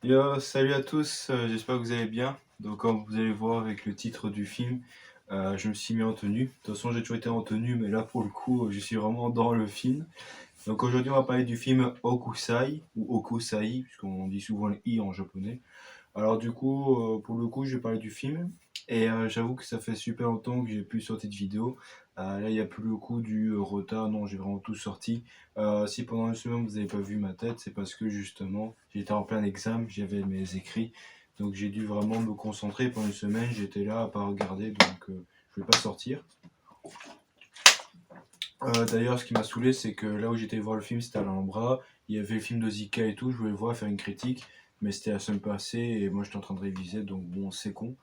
Yo, salut à tous, j'espère que vous allez bien. Donc comme vous allez voir avec le titre du film, je me suis mis en tenue. De toute façon j'ai toujours été en tenue, mais là pour le coup je suis vraiment dans le film. Donc aujourd'hui on va parler du film Okusai, ou Okusai, puisqu'on dit souvent le i en japonais. Alors du coup, pour le coup, je vais parler du film. Et j'avoue que ça fait super longtemps que j'ai plus sorti de vidéo. Là, il n'y a plus le coup du retard. Non, j'ai vraiment tout sorti. Si pendant une semaine, vous n'avez pas vu ma tête, c'est parce que justement, j'étais en plein examen, j'avais mes écrits. Donc j'ai dû vraiment me concentrer pendant une semaine. J'étais là à pas regarder, donc je ne vais pas sortir. D'ailleurs, ce qui m'a saoulé, c'est que là où j'étais voir le film, c'était à l'Alhambra. Il y avait le film de Zika et tout. Je voulais le voir, faire une critique. Mais c'était la semaine passée et moi j'étais en train de réviser, donc bon, c'est con.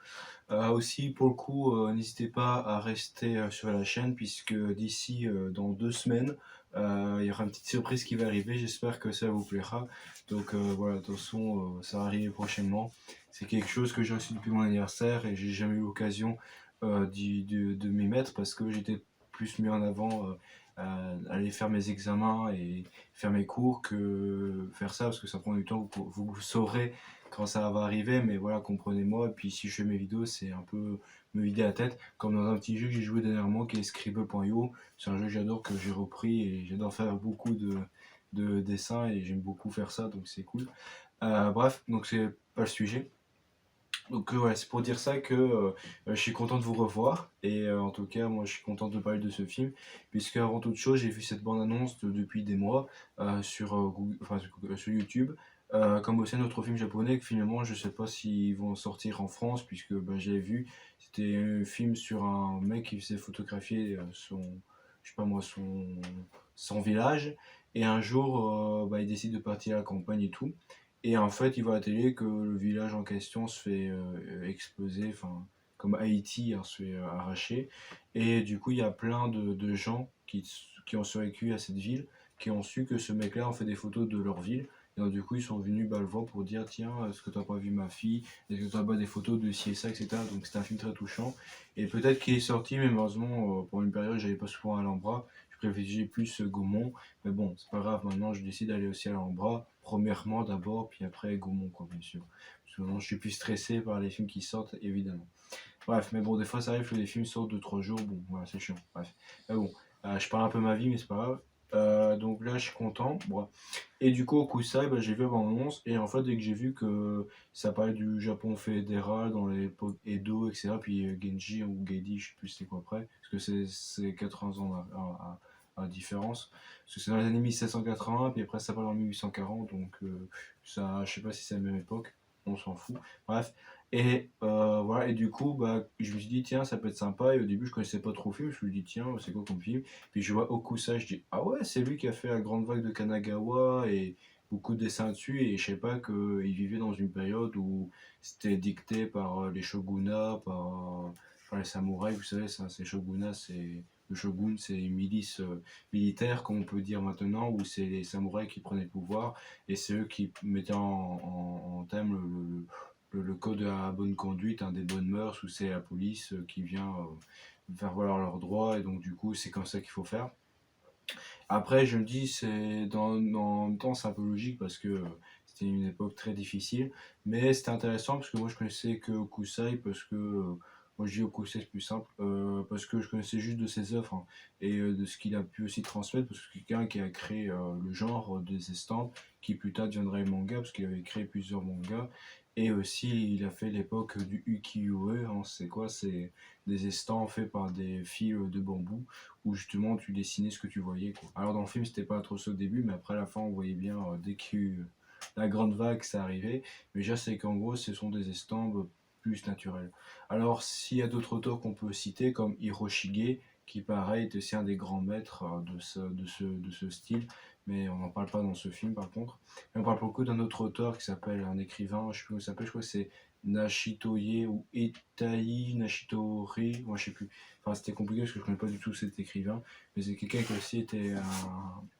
Aussi, pour le coup, n'hésitez pas à rester sur la chaîne, puisque d'ici dans 2 semaines, il y aura une petite surprise qui va arriver. J'espère que ça vous plaira. Donc voilà, de toute façon, ça va arriver prochainement. C'est quelque chose que j'ai reçu depuis mon anniversaire et j'ai jamais eu l'occasion de m'y mettre parce que j'étais plus mis en avant à aller faire mes examens et faire mes cours que faire ça parce que ça prend du temps. Vous saurez quand ça va arriver, mais voilà, comprenez-moi. Et puis si je fais mes vidéos, c'est un peu me vider la tête, comme dans un petit jeu que j'ai joué dernièrement qui est Scribble.io. C'est un jeu que j'adore, que j'ai repris et j'adore faire beaucoup de dessins et j'aime beaucoup faire ça, donc c'est cool. Bref, donc c'est pas le sujet. Donc ouais, c'est pour dire ça que je suis content de vous revoir et en tout cas moi je suis content de parler de ce film puisque avant toute chose j'ai vu cette bande-annonce depuis des mois sur, sur YouTube comme aussi un autre film japonais que finalement je sais pas s'ils vont sortir en France puisque j'avais vu c'était un film sur un mec qui faisait photographier je sais pas moi son village et un jour il décide de partir à la campagne et tout et en fait, il voit à la télé que le village en question se fait exploser, enfin, comme Haïti hein, se fait arracher. Et du coup, il y a plein de gens qui ont survécu à cette ville, qui ont su que ce mec-là en fait des photos de leur ville. Et donc, du coup, ils sont venus le voir pour dire tiens, est-ce que tu n'as pas vu ma fille? Est-ce que tu n'as pas des photos de ci et ça, etc. Donc, c'est un film très touchant. Et peut-être qu'il est sorti, mais malheureusement, pour une période, j'allais pas souvent à l'Ambra. Je privilégiais plus Gaumont. Mais bon, c'est pas grave, maintenant je décide d'aller aussi à l'Alhambra. Premièrement d'abord, puis après Gaumont, quoi, bien sûr. Parce que maintenant je suis plus stressé par les films qui sortent, évidemment. Bref, mais bon, des fois ça arrive que les films sortent de 3 jours, bon, voilà, c'est chiant. Bref. Mais bon, je parle un peu ma vie, mais c'est pas grave. Donc là, je suis content. Bon. Et du coup, au Kusai, j'ai vu avant l'annonce, et en fait, dès que j'ai vu que ça parlait du Japon fédéral dans l'époque Edo, etc., puis Genji ou Geidi, je sais plus c'est quoi après, parce que c'est 80 ans à différence. Parce que c'est dans les années 1780, puis après ça parle en 1840, donc ça, je sais pas si c'est la même époque, on s'en fout. Bref. Et voilà, et du coup, je me suis dit, tiens, ça peut être sympa. Et au début, je connaissais pas trop le film. Je me suis dit, tiens, c'est quoi comme film? Puis je vois Okusa, je dis, ah ouais, c'est lui qui a fait la grande vague de Kanagawa et beaucoup de dessins dessus. Et je sais pas qu'il vivait dans une période où c'était dicté par les shogunats, par les samouraïs. Vous savez, ça, c'est shogunats, c'est. Le shogun, c'est une milice militaire, comme on peut dire maintenant, où c'est les samouraïs qui prenaient le pouvoir et c'est eux qui mettaient en thème le code de la bonne conduite, des bonnes mœurs, où c'est la police qui vient faire valoir leurs droits, et donc du coup c'est comme ça qu'il faut faire. Après je me dis, en même temps c'est un peu logique parce que c'était une époque très difficile, mais c'était intéressant parce que moi je connaissais que Okusai, parce que moi je dis Okusai c'est plus simple, parce que je connaissais juste de ses œuvres hein, et de ce qu'il a pu aussi transmettre, parce que c'est quelqu'un qui a créé le genre des estampes, qui plus tard deviendrait le manga, parce qu'il avait créé plusieurs mangas. Et aussi, il a fait l'époque du ukiyo-e, hein, c'est quoi? C'est des estampes faits par des fils de bambou, où justement tu dessinais ce que tu voyais, quoi. Alors dans le film, c'était pas trop ça au début, mais après à la fin, on voyait bien, dès que la grande vague, ça arrivait. Mais déjà, c'est qu'en gros, ce sont des estampes plus naturelles. Alors, s'il y a d'autres auteurs qu'on peut citer, comme Hiroshige, qui pareil est aussi un des grands maîtres de ce style, mais on n'en parle pas dans ce film par contre. Mais on parle beaucoup d'un autre auteur qui s'appelle, un écrivain, je sais plus comment il s'appelle, je crois que c'est Nashitoye ou Etai Nashitori, moi je sais plus. Enfin, c'était compliqué parce que je connais pas du tout cet écrivain, mais c'est quelqu'un qui aussi était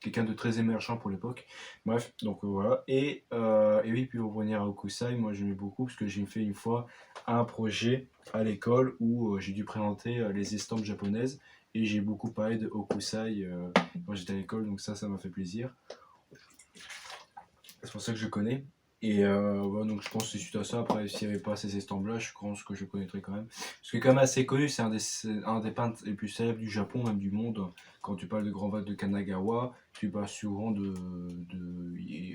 quelqu'un de très émergent pour l'époque. Bref, donc voilà. Et oui, puis pour revenir à Okusai, moi j'aimais beaucoup parce que j'ai fait une fois un projet à l'école où j'ai dû présenter les estampes japonaises et j'ai beaucoup parlé de Okusai quand j'étais à l'école, donc ça m'a fait plaisir. C'est pour ça que je connais. Ouais, donc je pense que c'est suite à ça. Après, s'il n'y avait pas ces estampes-là, je pense que je connaîtrais quand même. Parce que quand même assez connu, c'est un des peintres les plus célèbres du Japon, même du monde. Quand tu parles de Grand Vat de Kanagawa, tu parles souvent de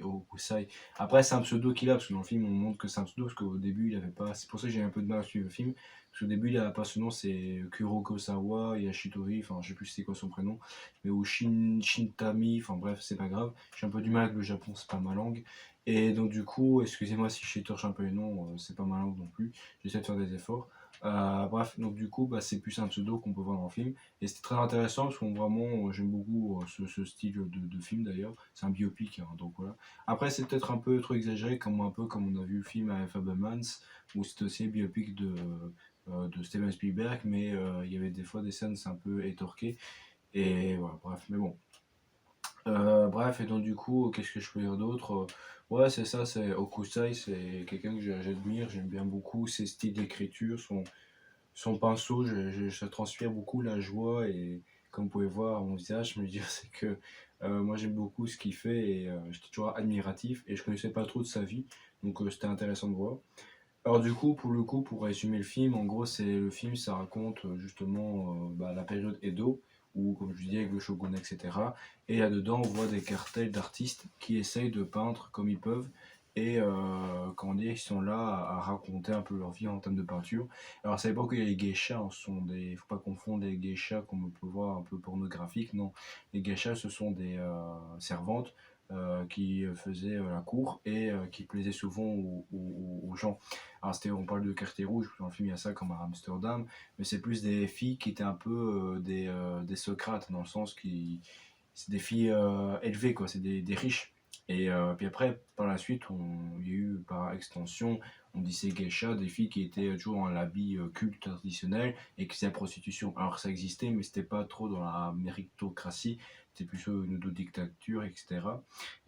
Hokusai. Après, c'est un pseudo qu'il a, parce que dans le film, on montre que c'est un pseudo, parce qu'au début, il avait pas. C'est pour ça que j'ai un peu de mal à suivre le film. Parce qu'au début, il a pas ce nom, c'est Kurokosawa Yashitori, enfin, je sais plus c'est quoi son prénom, mais ou Shintami, enfin bref, c'est pas grave. J'ai un peu du mal avec le Japon, c'est pas ma langue. Et donc du coup, excusez-moi si je torche un peu les noms, c'est pas ma langue non plus, j'essaie de faire des efforts. Bref, donc du coup, bah, c'est plus un pseudo qu'on peut voir dans le film. Et c'était très intéressant parce qu'on vraiment, j'aime beaucoup ce style de film d'ailleurs. C'est un biopic, hein, donc voilà. Après, c'est peut-être un peu trop exagéré, comme un peu comme on a vu le film avec Fabelmans, où c'était aussi un biopic de Steven Spielberg, mais il y avait des fois des scènes c'est un peu étorquées. Et voilà, bref, mais bon. Bref, et donc du coup, qu'est-ce que je peux dire d'autre? Ouais, c'est ça, c'est Okusai, c'est quelqu'un que j'admire, j'aime bien beaucoup ses styles d'écriture, son pinceau, ça transpire beaucoup la joie et comme vous pouvez voir à mon visage, je me dis c'est que moi j'aime beaucoup ce qu'il fait et j'étais toujours admiratif et je connaissais pas trop de sa vie, donc c'était intéressant de voir. Alors du coup, pour le coup, pour résumer le film, en gros, ça raconte justement bah, la période Edo, où, comme je disais, avec le shogun, etc. Et là-dedans, on voit des cartels d'artistes qui essayent de peindre comme ils peuvent, et comment dire, ils sont là à raconter un peu leur vie en termes de peinture. Alors, ça veut pas que les geishas, faut pas confondre les geishas comme on peut voir un peu pornographiques, non. Les geishas, ce sont des servantes qui faisaient la cour et qui plaisaient souvent aux gens. Alors, on parle de quartier rouge, dans le film il y a ça comme à Amsterdam, mais c'est plus des filles qui étaient un peu des Socrates, dans le sens qui. C'est des filles élevées, quoi, c'est des riches. Et puis après, par la suite, il y a eu par extension, on disait geisha, des filles qui étaient toujours en habit culte traditionnel et qui faisaient la prostitution. Alors ça existait, mais c'était pas trop dans la méritocratie, c'était plutôt une dictature, etc.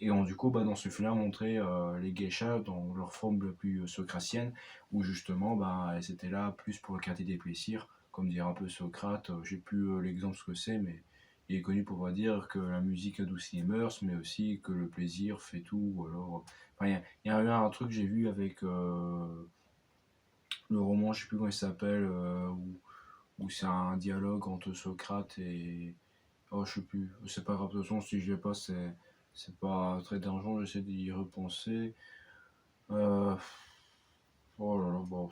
Et du coup, bah, dans ce film-là, on montrait les geishas dans leur forme la plus socratienne, où justement, bah, elles étaient là plus pour le quartier des plaisirs, comme dirait un peu Socrate. J'ai plus l'exemple ce que c'est, mais il est connu pour dire que la musique adoucit les mœurs, mais aussi que le plaisir fait tout. Ou alors, enfin, il y a eu un truc que j'ai vu avec le roman, je sais plus comment il s'appelle, où c'est un dialogue entre Socrate et. Oh, je sais plus, c'est pas grave, de toute façon, si je l'ai pas, c'est pas très dérangeant, j'essaie d'y repenser. Euh, Oh là là, bon,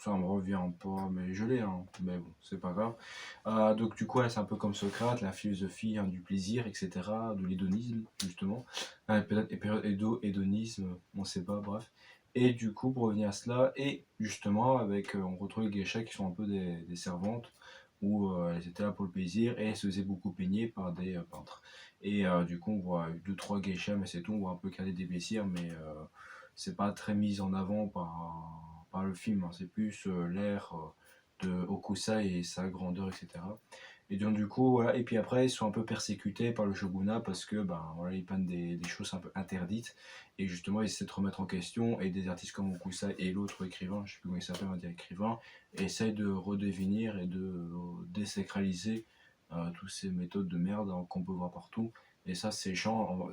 ça me revient pas, mais je l'ai, hein, mais bon, c'est pas grave. Donc du coup, ouais, c'est un peu comme Socrate, la philosophie hein, du plaisir, etc., de l'hédonisme, justement. Peut-être hédonisme, on sait pas, bref. Et du coup, pour revenir à cela, et justement, on retrouve les geishas qui sont un peu des servantes, où elles étaient là pour le plaisir, et elles se faisaient beaucoup peigner par des peintres. Et du coup, on voit deux, trois geishas, mais c'est tout, on voit un peu caler des plaisirs, mais c'est pas très mis en avant par le film, hein. C'est plus l'ère de Hokusai et sa grandeur, etc. Et donc du coup, voilà. Et puis après, ils sont un peu persécutés par le shogunat parce que ben, voilà, ils peignent des choses un peu interdites. Et justement, ils essaient de remettre en question. Et des artistes comme Hokusai et l'autre écrivain, je sais plus comment il s'appelle, on va dire écrivain, essayent de redéfinir et de désacraliser toutes ces méthodes de merde hein, qu'on peut voir partout. Et ça, c'est chiant.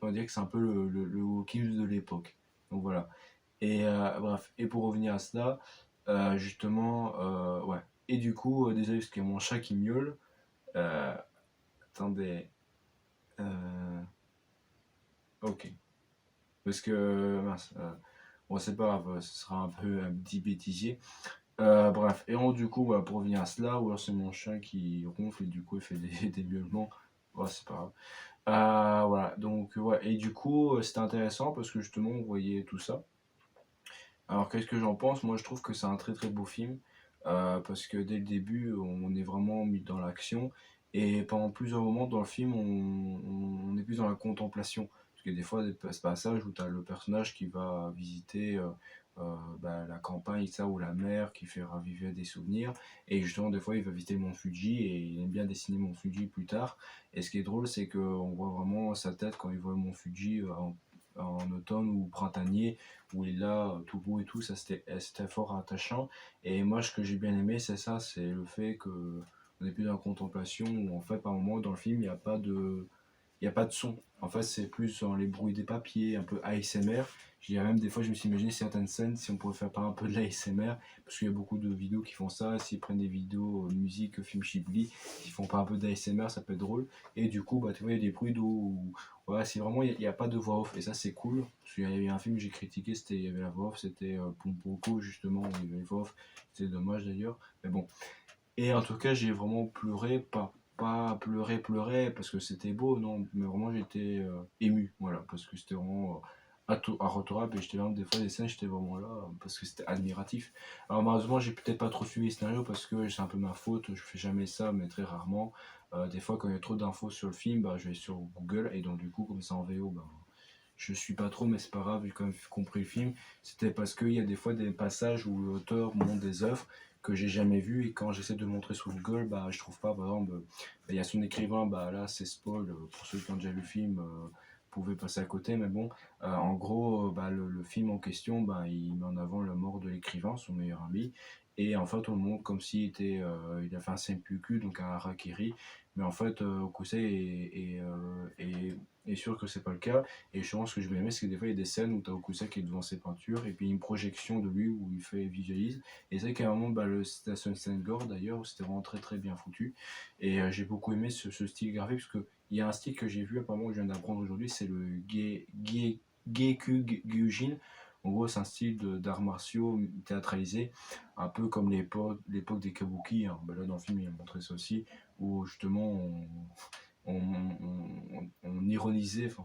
On va dire que c'est un peu le wokisme de l'époque. Donc voilà. Et bref, et pour revenir à cela, justement, ouais. Et du coup, désolé parce qu'il y a mon chat qui miaule. Euh, Attendez. Euh, ok. Parce que, mince, bon, c'est pas grave, ce sera un peu un petit bêtisier. Bref, et du coup, voilà, pour revenir à cela, ou alors c'est mon chat qui ronfle et du coup il fait des miaulements. Ouais, c'est pas grave. Voilà, donc, ouais. Et du coup, c'était intéressant parce que justement, on voyait tout ça. Alors qu'est-ce que j'en pense? Moi je trouve que c'est un très très beau film parce que dès le début on est vraiment mis dans l'action et pendant plusieurs moments dans le film on est plus dans la contemplation. Parce que des fois il y a ce passage où tu as le personnage qui va visiter bah, la campagne ça, ou la mer qui fait raviver des souvenirs et justement des fois il va visiter le mont Fuji et il aime bien dessiner le mont Fuji plus tard et ce qui est drôle c'est qu'on voit vraiment sa tête quand il voit le mont Fuji en automne ou printanier où il est là, tout beau et tout, ça c'était fort attachant. Et moi, ce que j'ai bien aimé, c'est ça, c'est le fait que on n'est plus dans la contemplation, où en fait, par moment, dans le film, il n'y a pas de. il n'y a pas de son. En fait, c'est plus dans les bruits des papiers, un peu ASMR. Je dirais même des fois, je me suis imaginé certaines scènes si on pouvait faire pas un peu de l'ASMR, parce qu'il y a beaucoup de vidéos qui font ça. S'ils prennent des vidéos musique, film Ghibli, qui font pas un peu d'ASMR, ça peut être drôle. Et du coup, bah, tu vois, il y a des bruits d'eau. Voilà, c'est vraiment, il n'y a pas de voix off. Et ça, c'est cool. Parce qu'il y avait un film que j'ai critiqué, il y avait la voix off, c'était Pompoko, justement, où il y avait la voix off. C'était dommage d'ailleurs. Mais bon. Et en tout cas, j'ai vraiment pleuré, pas pleuré, parce que c'était beau, non, mais vraiment j'étais ému, voilà, parce que c'était vraiment à Rotorap, et j'étais là, des fois, des scènes, j'étais vraiment là, parce que c'était admiratif. Alors, malheureusement, j'ai peut-être pas trop suivi le scénario, parce que c'est un peu ma faute, je fais jamais ça, mais très rarement. Des fois, quand il y a trop d'infos sur le film, bah, je vais sur Google, et donc, du coup, comme ça en VO, bah, je suis pas trop, mais c'est pas grave, j'ai quand même compris le film. C'était parce qu'il y a des fois des passages où l'auteur montre des œuvres que j'ai jamais vues et quand j'essaie de le montrer sur Google, bah, je trouve pas. Par exemple, il y a son écrivain, bah, là c'est spoil, pour ceux qui ont déjà vu le film, pouvaient passer à côté, mais bon, en gros, bah, le film en question, bah, il met en avant la mort de l'écrivain, son meilleur ami, et en fait on le montre comme s'il était, il a fait un CMPQ, donc un harakiri, mais en fait Okusei est sûr que c'est pas le cas. Et je pense que je vais aimer, c'est que des fois il y a des scènes où tu as Okusa qui est devant ses peintures et puis une projection de lui où il fait visualise. Et c'est vrai qu'à un moment, bah, c'était sur une scène gore d'ailleurs, où c'était vraiment très très bien foutu. Et j'ai beaucoup aimé ce style graphique parce que il y a un style que j'ai vu apparemment que je viens d'apprendre aujourd'hui, c'est le Geku Gyujin. En gros, c'est un style d'arts martiaux théâtralisé, un peu comme l'époque des kabuki, hein. Bah, là, dans le film, il a montré ça aussi, où justement on ironisait, enfin,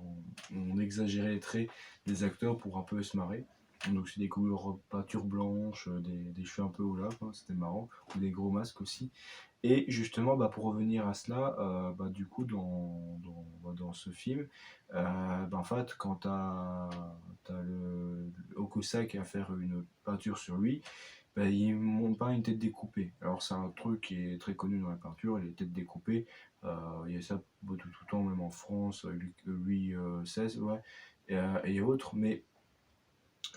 on exagérait les traits des acteurs pour un peu se marrer. Donc c'est des couleurs peinture blanche, des cheveux un peu au là, c'était marrant, ou des gros masques aussi. Et justement, bah, pour revenir à cela, bah, du coup, dans ce film, bah, en fait, quand tu as le Hokusai qui va faire une peinture sur lui, bah, il monte pas une tête découpée. Alors c'est un truc qui est très connu dans la peinture, les têtes découpées. Il y a ça tout le temps, même en France, Louis XVI, ouais, et autres. Mais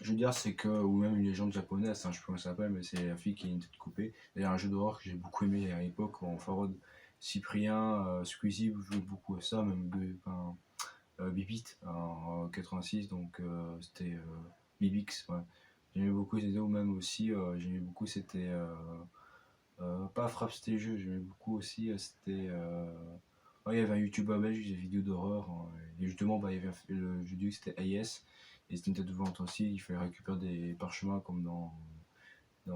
je veux dire, c'est que, ou même une légende japonaise, hein, je sais pas comment ça s'appelle, mais c'est la fille qui a une tête coupée. D'ailleurs, un jeu d'horreur que j'ai beaucoup aimé à l'époque, en Farod, Cyprien, Squeezie jouait beaucoup à ça, même enfin, Bibit en 86, donc c'était Bibix, ouais. J'aimais beaucoup ces vidéos, même aussi, j'aimais beaucoup, c'était pas Frappe, c'était jeu, j'aimais beaucoup aussi, c'était. Ouais, il y avait un YouTuber belge, des vidéos d'horreur, hein, et justement, bah, il y avait le jeu vidéo, c'était AES, et c'était une tête de vente aussi, il fallait récupérer des parchemins comme dans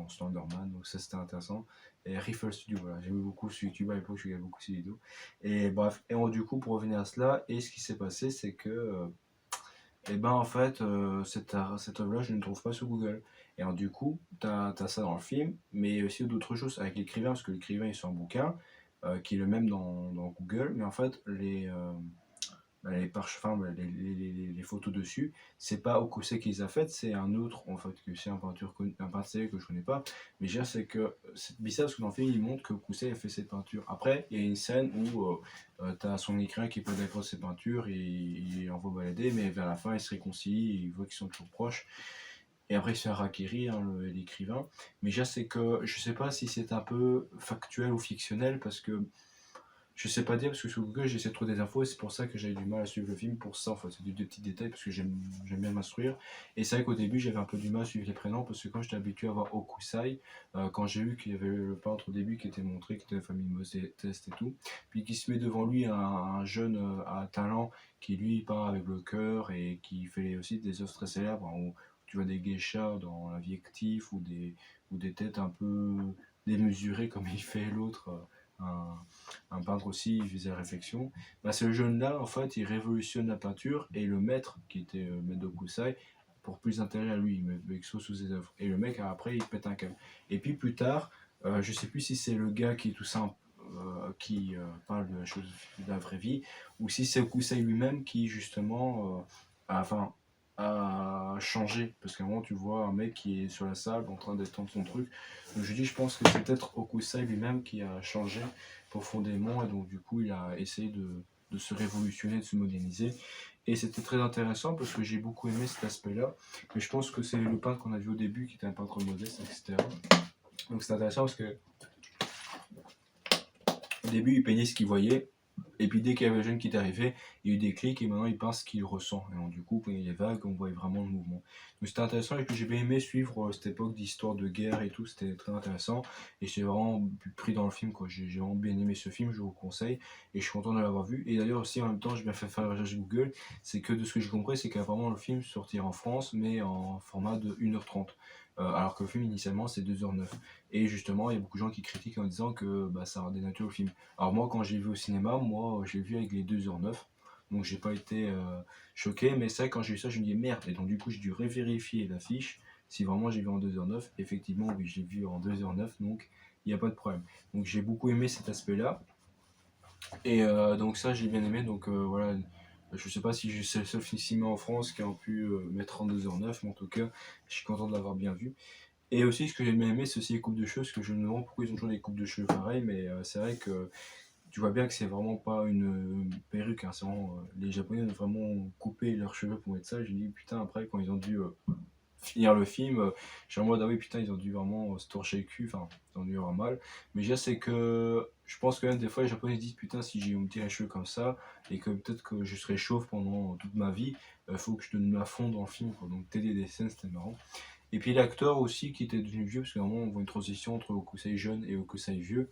Slenderman, donc ça c'était intéressant. Et Rifle Studio, voilà, j'aimais beaucoup ce YouTube à l'époque, je regardais beaucoup ces vidéos. Et bref, du coup, pour revenir à cela, et ce qui s'est passé, c'est que et ben en fait, cette œuvre-là, je ne trouve pas sur Google. Et alors, du coup, tu as ça dans le film, mais aussi d'autres choses avec l'écrivain, parce que l'écrivain, il sort un bouquin qui est le même dans Google, mais en fait, enfin, les photos dessus, c'est pas Okusei qui les a faites, c'est un autre, en fait, que c'est un peintre célèbre que je connais pas. Mais je veux dire, c'est que c'est bizarre parce que dans le film, il montre que Okusei a fait cette peinture. Après, il y a une scène où tu as son écrivain qui est pas d'accord avec ses peintures, et il envoie balader, mais vers la fin, ils se réconcilient, il voit qu'ils sont toujours proches. Et après, il se fait un harakiri, hein, l'écrivain. Mais déjà, c'est que je sais pas si c'est un peu factuel ou fictionnel, parce que je sais pas dire, parce que sur Google, j'essaie de trouver des infos, et c'est pour ça que j'ai du mal à suivre le film, pour ça, en fait. C'est des petits détails, parce que j'aime bien m'instruire. Et c'est vrai qu'au début, j'avais un peu du mal à suivre les prénoms, parce que quand j'étais habitué à voir Okusai, quand j'ai vu qu'il y avait le peintre au début qui était montré, qui était de la famille modeste et tout, puis qui se met devant lui un jeune à talent, qui lui peint avec le cœur, et qui fait aussi des œuvres très célèbres, hein, où tu vois des geishas dans la vie active, ou des têtes un peu démesurées, comme il fait l'autre. Un peintre aussi, il faisait la réflexion. Bah, ce jeune-là, en fait, il révolutionne la peinture, et le maître, qui était Maître Kusai, pour plus d'intérêt à lui, il met Exo sous ses œuvres. Et le mec, après, il pète un câble. Et puis plus tard, je sais plus si c'est le gars qui est tout simple, qui parle de la chose de la vraie vie, ou si c'est Kusai lui-même qui, justement, enfin, a changé. Parce qu'à un moment, tu vois un mec qui est sur la salle en train d'étendre son truc. Donc je pense que c'est peut-être Okusai lui-même qui a changé profondément, et donc du coup il a essayé de se révolutionner, de se moderniser. Et c'était très intéressant parce que j'ai beaucoup aimé cet aspect-là. Mais je pense que c'est le peintre qu'on a vu au début qui était un peintre modeste, etc. Donc c'est intéressant parce que au début il peignait ce qu'il voyait. Et puis dès qu'il y avait le jeune qui est arrivé, il y a eu des clics et maintenant il pense ce qu'il ressent. Et donc, du coup, quand il y a les vagues, on voit vraiment le mouvement. Donc c'était intéressant et que j'ai bien aimé suivre cette époque d'histoire de guerre et tout, c'était très intéressant. Et j'étais vraiment pris dans le film, quoi. J'ai vraiment bien aimé ce film, je vous le conseille. Et je suis content de l'avoir vu. Et d'ailleurs aussi en même temps, j'ai bien fait faire la recherche Google, c'est que de ce que j'ai compris, c'est qu'apparemment le film sortira en France, mais en format de 1h30. Alors que le film initialement c'est 2h09. Et justement, il y a beaucoup de gens qui critiquent en disant que bah, ça dénature le film. Alors moi, quand j'ai vu au cinéma, moi, je l'ai vu avec les 2h09. Donc j'ai pas été choqué, mais ça, quand j'ai vu ça, je me dis merde. Et donc du coup, j'ai dû revérifier l'affiche. Si vraiment j'ai vu en 2h09, effectivement, oui, j'ai vu en 2h09, donc il n'y a pas de problème. Donc j'ai beaucoup aimé cet aspect-là. Et donc ça, j'ai bien aimé. Donc voilà, je sais pas si c'est le seul cinéma en France qui a pu mettre en 2h09, mais en tout cas, je suis content de l'avoir bien vu. Et aussi, ce que j'ai bien aimé, c'est aussi les coupes de cheveux, parce que je me demande pourquoi ils ont toujours des coupes de cheveux pareilles, mais c'est vrai que tu vois bien que c'est vraiment pas une perruque, hein, c'est vraiment, les Japonais ont vraiment coupé leurs cheveux pour mettre ça. J'ai dit putain, après, quand ils ont dû finir le film, je suis en mode ah oui, putain, ils ont dû vraiment se torcher le cul, enfin, ils ont dû avoir mal. Mais déjà, c'est que je pense que même des fois, les Japonais disent putain, si j'ai me tirer les cheveux comme ça, et que peut-être que je serai chauve pendant toute ma vie, il faut que je donne à fond dans le film, quoi. Donc, t'aider des scènes, c'était marrant. Et puis l'acteur aussi qui était devenu vieux, parce qu'à un moment on voit une transition entre Okusei jeune et Okusei vieux.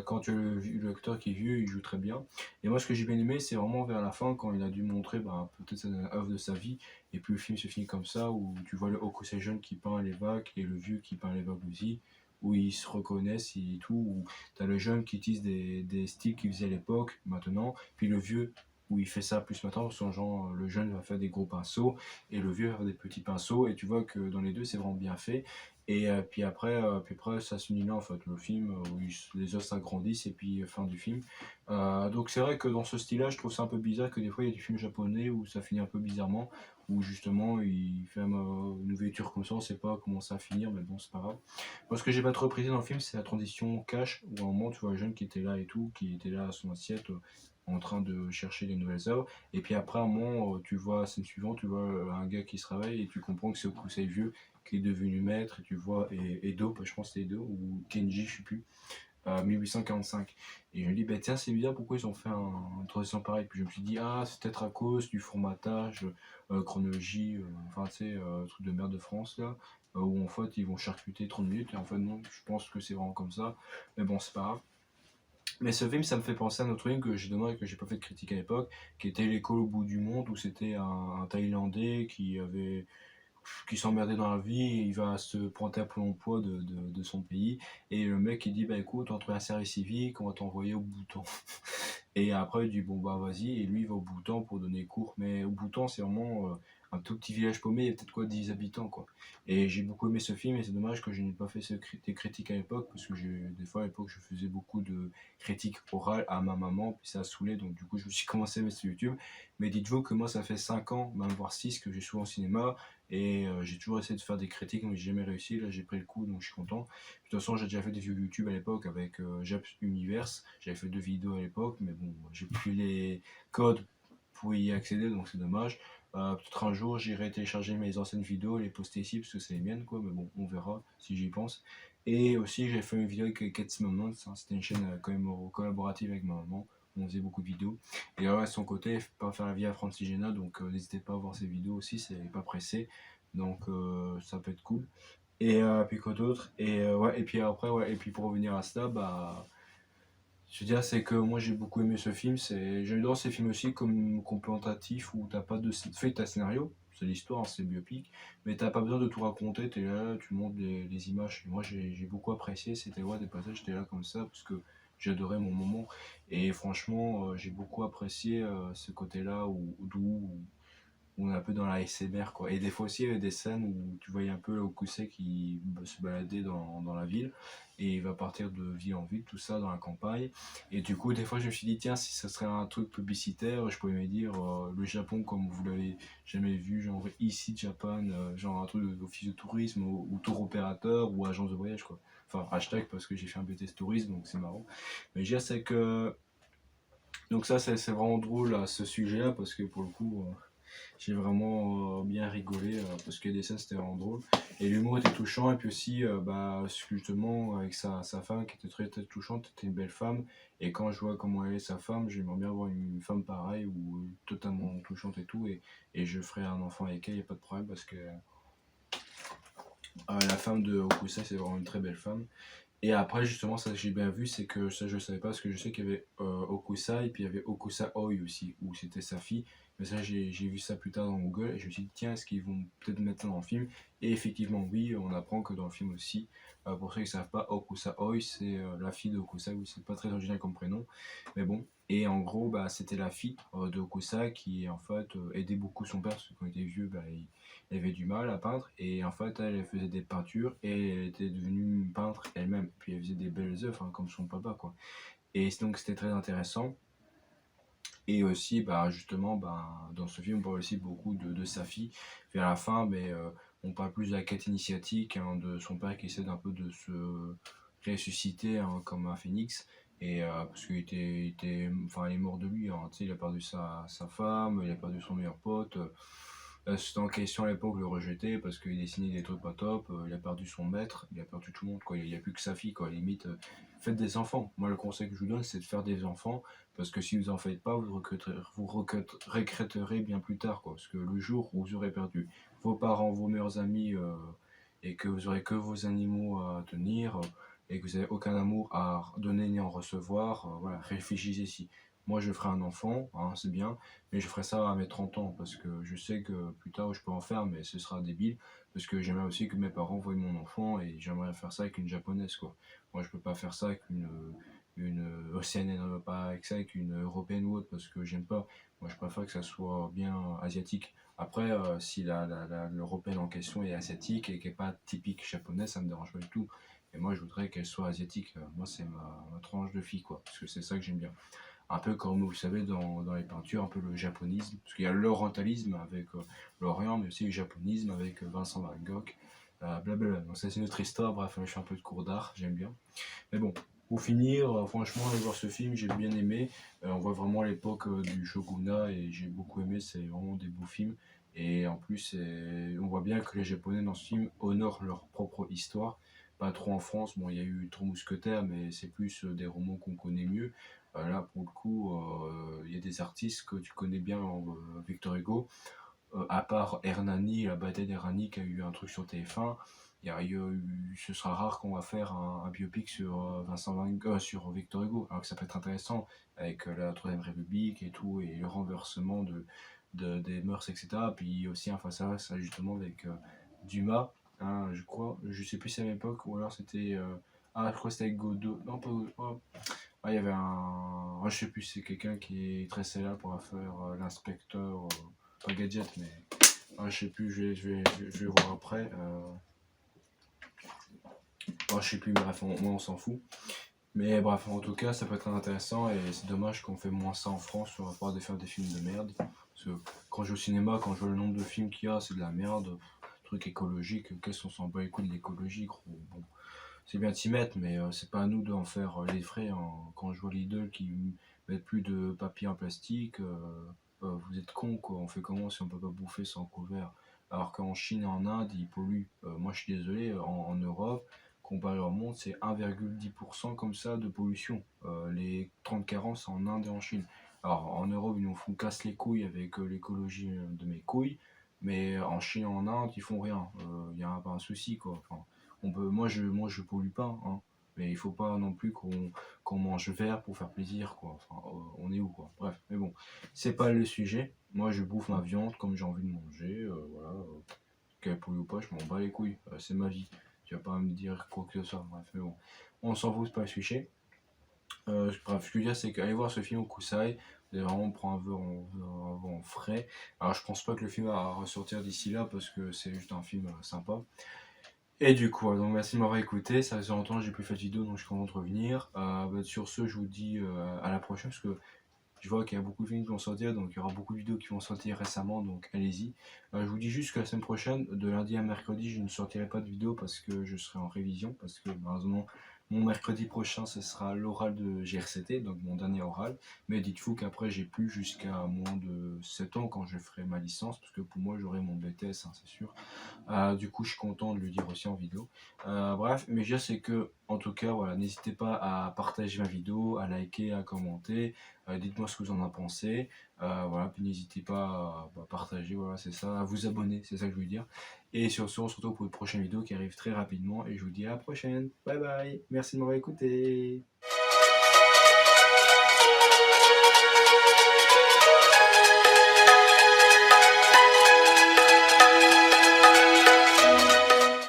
Quand tu as l'acteur qui est vieux, il joue très bien. Et moi ce que j'ai bien aimé, c'est vraiment vers la fin, quand il a dû montrer bah, peut-être l'œuvre de sa vie, et puis le film se finit comme ça, où tu vois le Okusei jeune qui peint les vagues, et le vieux qui peint les vagues aussi, où ils se reconnaissent et tout, où tu as le jeune qui utilise des styles qu'il faisait à l'époque, maintenant, puis le vieux où il fait ça plus maintenant, son genre, le jeune va faire des gros pinceaux, et le vieux va faire des petits pinceaux, et tu vois que dans les deux c'est vraiment bien fait. Et puis après ça se finit là en fait, le film où les os s'agrandissent et puis fin du film. Donc c'est vrai que dans ce style-là, je trouve ça un peu bizarre que des fois il y a des films japonais où ça finit un peu bizarrement, où justement il fait une ouverture comme ça, on sait pas comment ça va finir, mais bon c'est pas grave. Moi ce que j'ai pas trop apprécié dans le film, c'est la transition cash, où à un moment tu vois un jeune qui était là et tout, qui était là à son assiette, en train de chercher les nouvelles œuvres. Et puis après, à un moment, tu vois, la scène suivante, tu vois un gars qui se réveille et tu comprends que c'est Okusei vieux qui est devenu maître. Et tu vois Edo, je pense que c'est Edo, ou Kenji, je sais plus, 1845. Et je me dis, bah, tiens, c'est bizarre, pourquoi ils ont fait une transition pareille. Puis je me suis dit, ah, c'est peut-être à cause du formatage, chronologie, enfin, tu sais, truc de merde de France, là, où en fait, ils vont charcuter 30 minutes. Et en fait, non, je pense que c'est vraiment comme ça. Mais bon, c'est pas grave. Mais ce film, ça me fait penser à un autre film que j'ai dommage que j'ai pas fait de critique à l'époque, qui était L'école au bout du monde, où c'était un Thaïlandais qui s'emmerdait dans la vie, et il va se pointer à Pôle emploi de son pays, et le mec il dit bah écoute, on va trouver un service civique, on va t'envoyer au Bhoutan. Et après, il dit bon bah vas-y, et lui il va au Bhoutan pour donner cours. Mais au Bhoutan, c'est vraiment un tout petit village paumé, il y a peut-être quoi 10 habitants quoi. Et j'ai beaucoup aimé ce film, et c'est dommage que je n'ai pas fait des critiques à l'époque, parce que des fois à l'époque je faisais beaucoup de critiques orales à ma maman, puis ça a saoulé, donc du coup je me suis commencé à mettre sur YouTube. Mais dites-vous que moi ça fait 5 ans, même voire 6 que je suis souvent au cinéma, et j'ai toujours essayé de faire des critiques, mais j'ai jamais réussi. Là j'ai pris le coup, donc je suis content. De toute façon, j'ai déjà fait des vidéos YouTube à l'époque avec Japs Universe. J'avais fait 2 vidéos à l'époque, mais bon, j'ai plus les codes pour y accéder, donc c'est dommage. Peut-être un jour, j'irai télécharger mes anciennes vidéos et les poster ici, parce que c'est les miennes, quoi. Mais bon, on verra si j'y pense. Et aussi, j'ai fait une vidéo avec Katy Moments. Hein, c'était une chaîne quand même collaborative avec ma maman. On faisait beaucoup de vidéos. Et là, à son côté, elle fait pas faire la vie à Francis Gena, donc n'hésitez pas à voir ses vidéos aussi, c'est pas pressé. Donc ça peut être cool. Et puis quoi d'autre. Et ouais, et puis après, ouais, et puis pour revenir à cela, bah, je veux dire, c'est que moi j'ai beaucoup aimé ce film. J'adore ces films aussi comme contemplatifs où t'as pas de. Fait, t'as scénario, c'est l'histoire, c'est biopic, mais t'as pas besoin de tout raconter, t'es là, tu montres les images. Et moi j'ai beaucoup apprécié, c'était ouais, des passages, j'étais là comme ça, parce que j'adorais mon moment. Et franchement, j'ai beaucoup apprécié ce côté-là d'où on est un peu dans la SMR quoi. Et des fois aussi il y avait des scènes où tu voyais un peu Okusei qui se baladait dans la ville, et il va partir de ville en ville, tout ça dans la campagne. Et du coup des fois je me suis dit tiens, si ce serait un truc publicitaire, je pourrais me dire le Japon comme vous l'avez jamais vu, genre ici Japan, genre un truc d'office de tourisme ou tour opérateur ou agence de voyage quoi. Enfin hashtag parce que j'ai fait un BTS tourisme donc c'est marrant. Mais je veux dire c'est que donc ça c'est vraiment drôle à ce sujet là, parce que pour le coup J'ai vraiment bien rigolé parce que les scènes c'était vraiment drôle. Et l'humour était touchant. Et puis aussi, justement, avec sa femme qui était très, très touchante, c'était une belle femme. Et quand je vois comment elle est sa femme, j'aimerais bien avoir une femme pareille ou totalement touchante et tout. Et je ferai un enfant avec elle, y a pas de problème parce que la femme de Okusa, c'est vraiment une très belle femme. Et après, justement, ça que j'ai bien vu, c'est que ça je savais pas, parce que je sais qu'il y avait Okusa, et puis il y avait Okusa Oi aussi, où c'était sa fille. Mais ça, j'ai vu ça plus tard dans Google, et je me suis dit, tiens, est-ce qu'ils vont peut-être mettre ça dans le film? Et effectivement, oui, on apprend que dans le film aussi, pour ceux qui ne savent pas, Okusa Oi, c'est la fille de Okusa, oui, c'est pas très original comme prénom, mais bon. Et en gros, bah, c'était la fille de Okusa qui, en fait, aidait beaucoup son père, parce que quand il était vieux, bah, elle avait du mal à peindre et en fait elle faisait des peintures et elle était devenue une peintre elle-même. Puis elle faisait des belles œuvres hein, comme son papa quoi. Et donc c'était très intéressant. Et aussi justement dans ce film on parle aussi beaucoup de sa fille vers la fin, mais on parle plus de la quête initiatique hein, de son père qui essaie d'un peu de se ressusciter hein, comme un phénix. Et parce enfin, il est mort de lui, hein, il a perdu sa femme, il a perdu son meilleur pote. C'était en question à l'époque de le rejeter parce qu'il dessinait des trucs pas top, il a perdu son maître, il a perdu tout le monde, quoi. Il n'y a plus que sa fille, quoi. Limite, faites des enfants. Moi, le conseil que je vous donne, c'est de faire des enfants parce que si vous en faites pas, regretterez bien plus tard, quoi. Parce que le jour où vous aurez perdu vos parents, vos meilleurs amis et que vous aurez que vos animaux à tenir et que vous n'avez aucun amour à donner ni en recevoir, voilà, réfléchissez-y. Moi, je ferai un enfant, hein, c'est bien, mais je ferai ça à mes 30 ans parce que je sais que plus tard je peux en faire, mais ce sera débile parce que j'aimerais aussi que mes parents voient mon enfant et j'aimerais faire ça avec une japonaise quoi. Moi je peux pas faire ça avec une océanienne, pas avec ça avec une européenne ou autre parce que j'aime pas. Moi je préfère que ça soit bien asiatique. Après, si l'européenne en question est asiatique et qu'elle n'est pas typique japonaise, ça me dérange pas du tout. Et moi je voudrais qu'elle soit asiatique. Moi c'est ma tranche de fille quoi, parce que c'est ça que j'aime bien. Un peu comme vous savez dans les peintures, un peu le japonisme, parce qu'il y a l'orientalisme avec l'Orient, mais aussi le japonisme avec Vincent Van Gogh, blablabla. Donc ça c'est une autre histoire, bref, je fais un peu de cours d'art, j'aime bien. Mais bon, pour finir, franchement, aller voir ce film, j'ai bien aimé. On voit vraiment l'époque du shogunat et j'ai beaucoup aimé, c'est vraiment des beaux films. Et en plus, on voit bien que les Japonais dans ce film honorent leur propre histoire. Pas trop en France, bon, il y a eu Trois Mousquetaires, mais c'est plus des romans qu'on connaît mieux. Là, pour le coup, il y a des artistes que tu connais bien, Victor Hugo, à part Hernani, la bataille d'Hernani qui a eu un truc sur TF1, ce sera rare qu'on va faire un biopic sur Vincent Van Gogh, sur Victor Hugo, alors que ça peut être intéressant avec la Troisième République et tout, et le renversement des mœurs, etc. Puis aussi un face à face justement avec Dumas, hein, je crois, je sais plus si c'est à l'époque, ou alors c'était... je crois que c'était avec Godot, non pas Godot, il y avait je sais plus, c'est quelqu'un qui est très célèbre pour faire l'inspecteur, pas Gadget, mais je sais plus, je vais voir après. Je sais plus, bref, moi on s'en fout. Mais bref, en tout cas, ça peut être intéressant et c'est dommage qu'on fait moins ça en France, on va pouvoir faire des films de merde. Parce que quand je vais au cinéma, quand je vois le nombre de films qu'il y a, c'est de la merde. Truc écologique, qu'est-ce qu'on s'en bat les couilles de l'écologie, gros. Bon, c'est bien de s'y mettre, mais c'est pas à nous d'en faire les frais. Hein. Quand je vois les deux qui mettent plus de papier en plastique, vous êtes cons quoi. On fait comment si on peut pas bouffer sans couvert? Alors qu'en Chine et en Inde, ils polluent. Moi je suis désolé, en Europe, comparé au monde, c'est 1,10% comme ça de pollution. Les 30-40, c'est en Inde et en Chine. Alors en Europe, ils nous font casse les couilles avec l'écologie de mes couilles, mais en Chine et en Inde, ils font rien. Il y a pas un souci quoi. Enfin, moi je pollue pas, hein, mais il faut pas non plus qu'on mange vert pour faire plaisir, quoi. Enfin, on est où, quoi. Bref, mais bon, c'est pas le sujet. Moi, je bouffe ma viande comme j'ai envie de manger, voilà. Qu'elle pollue ou pas, je m'en bats les couilles. C'est ma vie. Tu vas pas me dire quoi que ce soit. Bref, mais bon, on s'en fout, c'est pas le sujet. Bref, ce que je veux dire, c'est qu'aller voir ce film au Kusai, vous allez vraiment prendre un vœu en frais. Alors, je pense pas que le film va ressortir d'ici là parce que c'est juste un film sympa. Et du coup, donc merci de m'avoir écouté. Ça faisait longtemps que j'ai plus fait de vidéo, donc je suis content de revenir. Sur ce, je vous dis à la prochaine, parce que je vois qu'il y a beaucoup de films qui vont sortir, donc il y aura beaucoup de vidéos qui vont sortir récemment, donc allez-y. Je vous dis juste que la semaine prochaine, de lundi à mercredi, je ne sortirai pas de vidéo parce que je serai en révision, parce que malheureusement, Mon mercredi prochain, ce sera l'oral de GRCT, donc mon dernier oral. Mais dites-vous qu'après, j'ai plus jusqu'à moins de 7 ans quand je ferai ma licence, parce que pour moi, j'aurai mon BTS, hein, c'est sûr. Du coup, je suis content de le dire aussi en vidéo. Bref, mais je c'est que, en tout cas, voilà, n'hésitez pas à partager ma vidéo, à liker, à commenter. Dites-moi ce que vous en pensez. Voilà, puis n'hésitez pas à partager, voilà, c'est ça, à vous abonner, c'est ça que je veux dire. Et sur ce, on se retrouve pour une prochaine vidéo qui arrive très rapidement. Et je vous dis à la prochaine. Bye bye. Merci de m'avoir écouté.